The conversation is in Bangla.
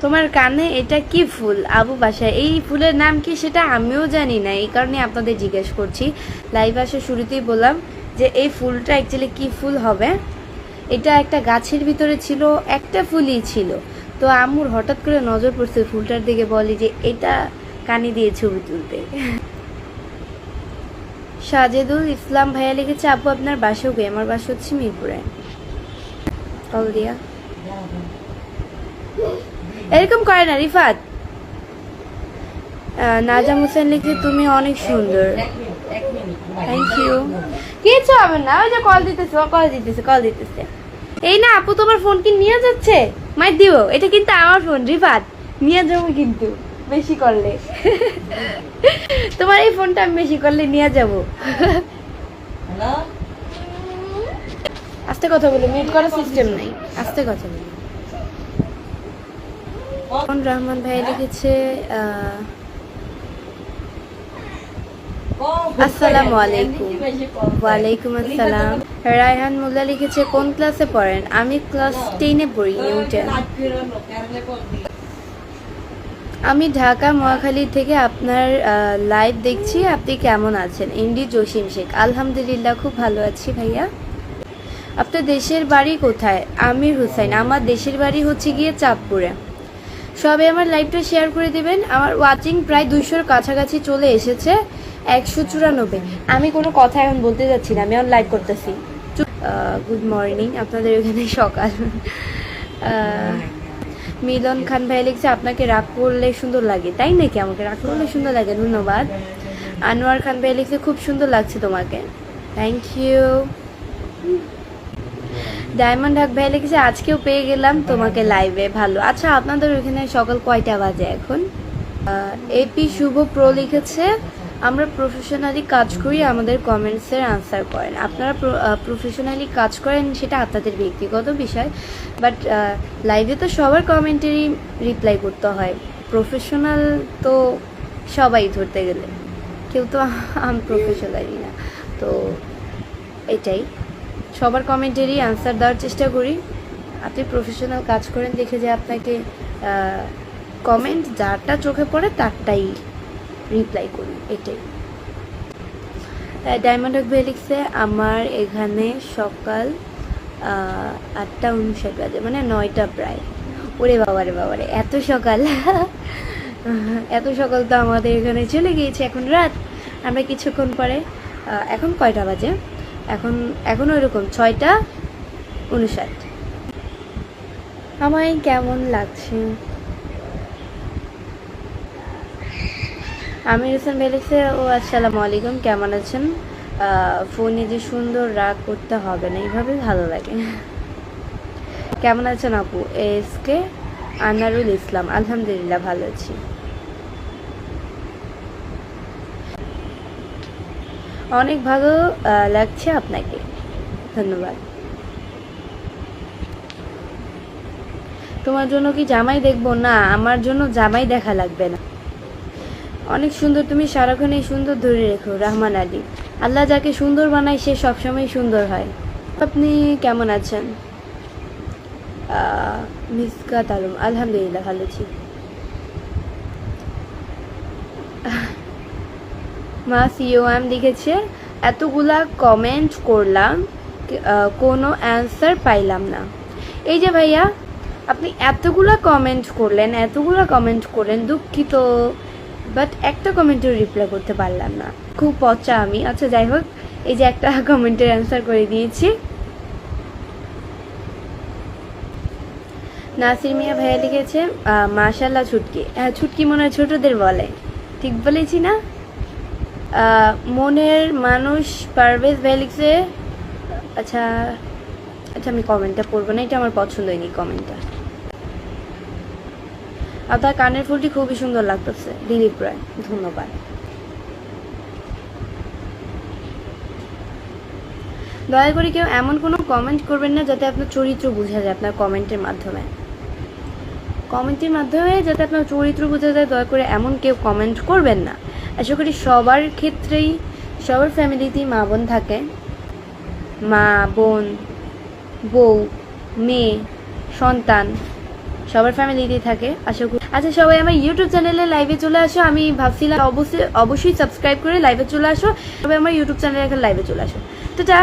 তোমার কানে এটা কি ফুল আবু বাসায়? এই ফুলের নাম কি সেটা আমিও জানি না, এই কারণে আপনাদের জিজ্ঞেস করছি। লাইভ আসে শুরুতেই বললাম যে এই ফুলটা অ্যাকচুয়ালি কি ফুল হবে। এটা একটা গাছের ভিতরে ছিল, একটা ফুলই ছিল। তো আম্মুর হঠাৎ করে নজর পড়ছে ফুলটার দিকে, বলি যে এটা কানে দিয়ে ছবি তুলতে। সাজেদুল ইসলাম ভাইয়া লিখেছে, আপু আপনার বাসা কে? আমার বাসা হচ্ছে মিরপুরে। কল দিয়া এরকম করে না রিফাত। নাজাম হোসেন লিখে, তুমি অনেক সুন্দর। Thank you. কিছু হবে না, ওই যে কল দিতেছে। এই না আপু, তোমার ফোন কি নিয়ে যাচ্ছে? মাই দিও, এটা কিন্তু আমার ফোন রিফাত, নিয়ে যাবো কিন্তু বেশি করলে। তোমার এই ফোনটা আমি বেশি করলে নিয়ে যাবো। আস্তে কথা বলো, মিউট করার সিস্টেম নাই, আস্তে কথা বলো। রহমান ভাই লিখেছে, আসসালামু আলাইকুম। ওয়ালাইকুম আসসালাম। রায়হান মোল্লা লিখেছে, কোন ক্লাসে পড়েন? আমি ক্লাস 10-এ পড়ি, নিউ 10। আমি ঢাকা মহাখালী থেকে আপনার লাইভ দেখছি। আপনি কেমন আছেন? এমডি জসিম শেখ। আলহামদুলিল্লাহ, খুব ভালো আছি ভাইয়া। আপনার দেশের বাড়ি কোথায়? আমির হুসাইন। আমার দেশের বাড়ি হচ্ছে গিয়ে চাঁদপুরে। সবাই আমার লাইভটা শেয়ার করে দিবেন। আমার ওয়াচিং প্রায় 200-র কাছাকাছি চলে এসেছে, 194। আমি কোনো কথা এখন বলতে যাচ্ছি না, আমি এখন লাইভ করতেছি। গুড মর্নিং, আপনাদের ওখানে সকাল। মিলন খান ভাই লিখছে, আপনাকে রাগ করলে সুন্দর লাগে। তাই নাকি? আমাকে রাগ করলে সুন্দর লাগে, ধন্যবাদ। আনোয়ার খান ভাই লিখছে, খুব সুন্দর লাগছে তোমাকে। Thank you. ডায়মন্ড হক ভাই লিখেছে, আজকেও পেয়ে গেলাম তোমাকে লাইভে, ভালো। আচ্ছা, আপনাদের ওখানে সকাল কয়টা বাজে এখন? এপি শুভ প্রো লিখেছে, আমরা প্রফেশনালি কাজ করি, আমাদের কমেন্টসের আনসার করেন। আপনারা প্রফেশনালি কাজ করেন, সেটা আপনাদের ব্যক্তিগত বিষয়, বাট লাইভে তো সবার কমেন্টেরই রিপ্লাই করতে হয়। প্রফেশনাল তো সবাই ধরতে গেলে, কেউ তো আনপ্রফেশনালি না। তো এটাই, সবার কমেন্টেরই আনসার দেওয়ার চেষ্টা করি। আপনি প্রফেশনাল কাজ করেন দেখে যে আপনাকে কমেন্ট যারটা চোখে পড়ে তারটাই রিপ্লাই করি, এটাই। ডায়মন্ড হক ভাই লিখছে, আমার এখানে সকাল 8:59 বাজে, মানে 9টা প্রায়। ওরে বাবারে, এত সকাল! এত সকাল তো আমাদের এখানে চলে গিয়েছে, এখন রাত। আমরা কিছুক্ষণ পরে, এখন কয়টা বাজে? এখন ওইরকম 6:59। আমায় কেমন লাগছে? আমির হোসেন ভাই লিখছে, ও আসসালামু আলাইকুম, কেমন আছেন? ফোনে যে সুন্দর, রাগ করতে হবে না, এইভাবে ভালো লাগে। কেমন আছেন আপু? এসকে আনারুল ইসলাম। আলহামদুলিল্লাহ, ভালো আছি। অনেক ভালো লাগছে আপনাকে, ধন্যবাদ। তোমার জন্য কি জামাই দেখবো? না, আমার জন্য জামাই দেখা লাগবে না। অনেক সুন্দর তুমি, সারাক্ষণ এই সুন্দর ধরে রেখো। রহমান আলী। আল্লাহ যাকে সুন্দর বানায় সে সবসময় সুন্দর হয়। আপনি কেমন আছেন? মিসকাত আলম। আলহামদুলিল্লাহ, ভালো আছি। মা সিওএম লিখেছে, এতগুলা কমেন্ট করলাম, কোনো অ্যান্সার পাইলাম না। এই যে ভাইয়া, আপনি এতগুলা কমেন্ট করলেন, দুঃখিত, বাট একটা কমেন্টের রিপ্লাই করতে পারলাম না, খুব পচা আমি। আচ্ছা, যাই হোক, এই যে একটা কমেন্টের অ্যান্সার করে দিয়েছি। নাসির মিয়া ভাইয়া লিখেছে, মাশাল্লাহ ছুটকি। হ্যাঁ, ছুটকি মনে হয় ছোটদের বলে, ঠিক বলেছি না? মনের মানুষ পারভেজ ভাই লিখছে, আচ্ছা, আমি কমেন্টটা পড়বো না, এটা আমার পছন্দ হয়নি কমেন্টটা। আপনার কানের ফুলটি খুবই সুন্দর লাগতেছে, দিলীপ রায়। ধন্যবাদ। দয়া করে কেউ এমন কোনো কমেন্ট করবেন না যাতে আপনার চরিত্র বোঝা যায় আপনার কমেন্টের মাধ্যমে যাতে আপনার চরিত্র বোঝা যায়, দয়া করে এমন কেউ কমেন্ট করবেন না। আশা করি সবার ক্ষেত্রেই, সবার ফ্যামিলিতেই মা বোন থাকে, মা বোন, বউ, মেয়ে, সন্তান, সবার ফ্যামিলিতেই থাকে আশা করি। আচ্ছা সবাই আমার ইউটিউব চ্যানেলে লাইভে চলে আসো, আমি ভাবছিলাম অবশ্যই সাবস্ক্রাইব করে লাইভে চলে আসো, সবাই আমার ইউটিউব চ্যানেলে এখন লাইভে চলে আসো। টাটা।